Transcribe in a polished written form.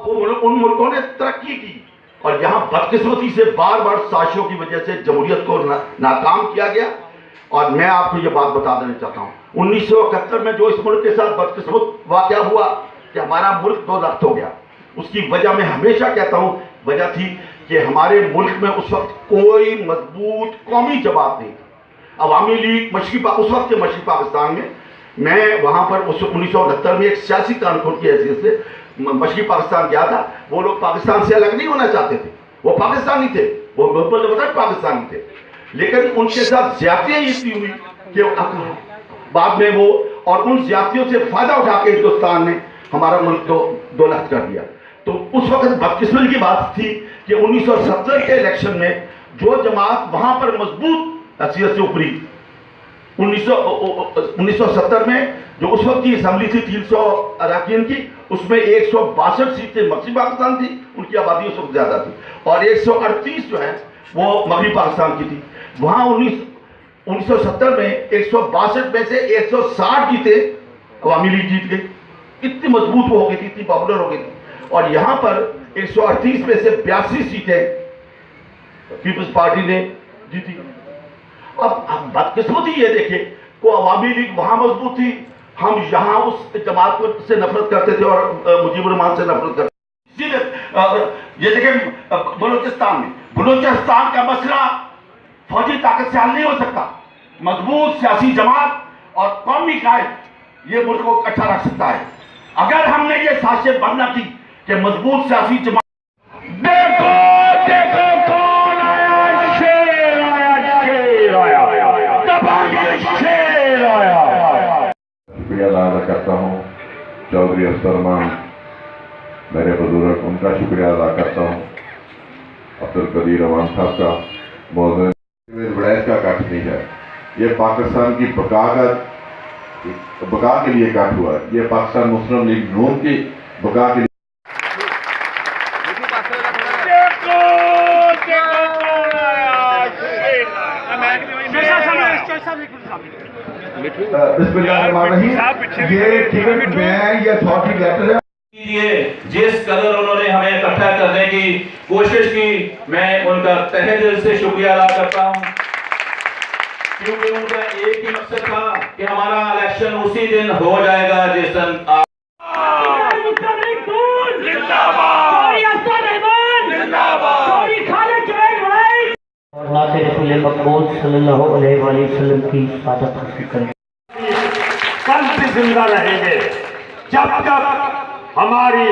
उन मुल्कों ने तरक्की की और यहाँ बदकिस्मती से बार बार साजिशों की वजह से जमहूरियत को नाकाम किया गया। और मैं आपको ये बात बता देना चाहता हूँ, 1971 में जो इस मुल्क के साथ बदकिस्मत वाक़या हुआ कि हमारा मुल्क दो लख्त हो गया, उसकी वजह मैं हमेशा कहता हूँ वजह थी कि हमारे मुल्क में उस वक्त कोई मजबूत कौमी जमात नहीं थी। अवामी लीग उस वक्त के मशरक़ी पाकिस्तान में, मैं वहाँ पर उस 1969 में एक सियासी कानून की हैसियत से मशरक़ी पाकिस्तान गया था। वो लोग पाकिस्तान से अलग नहीं होना चाहते थे, वो पाकिस्तानी थे, वो पाकिस्तानी थे, लेकिन उनके साथ ज्यादतियाँ इतनी हुई कि बाद में वो और उन ज्यादतियों से फायदा उठा के हिंदुस्तान ने हमारा मुल्क दो लख्त कर दिया। तो उस वक्त बदकिस्मती की बात थी कि 1970 के इलेक्शन में जो जमात वहां पर मजबूत हैसियत से उभरी, 1970 में जो उस वक्त की असम्बली थी 300 अरकान की, उसमें 162 सीटें मगरबी पाकिस्तान थी, उनकी आबादी उस वक्त ज्यादा थी, और 138 जो है वो मगरबी पाकिस्तान की थी। वहां 1970 में 162 में से 160 जीते अवामी लीग जीत गई, इतनी मजबूत वो हो गई थी, इतनी पॉपुलर हो गई थी। और यहां पर 138 में से 82 सीटें पीपल्स पार्टी ने जीती। अब बदकिस्मती ये देखे को अवामी लीग वहां मजबूत थी, हम यहां उस जमात को से नफरत करते थे और मुजीबुर रहमान से नफरत करते थे। ये देखें बलूचिस्तान का मसला फौजी ताकत से हल नहीं हो सकता, मजबूत सियासी जमात और कौमी कायद ये मुल्क को इकट्ठा रख सकता है। अगर हमने ये साजिशें बंद न की कि मजबूत सियासी जमात, देखो देखो कौन आया, शेर आया, शेर आया, दबाइए शेर आया। शुक्रिया अदा करता हूँ चौधरी अफसर रहमान मेरे बुजुर्ग, उनका शुक्रिया अदा करता हूँ अब्दुल कदीर रहमान साहब का। मौजूद बड़ैच का कट नहीं है, ये पाकिस्तान की बका के लिए कट हुआ है, ये पाकिस्तान मुस्लिम लीग नून की बका के लिए। ये टिकट मैं ये अथॉरिटी लेटर है, जिस कदर उन्होंने हमें इकट्ठा करने की कोशिश की, मैं उनका तहे दिल से शुक्रिया अदा करता हूं, क्योंकि उनका एक ही मकसद था कि हमारा इलेक्शन उसी दिन हो जाएगा जिस दिन की इबादत हासिल करें। कल भी जिंदा रहेंगे जब तक हमारी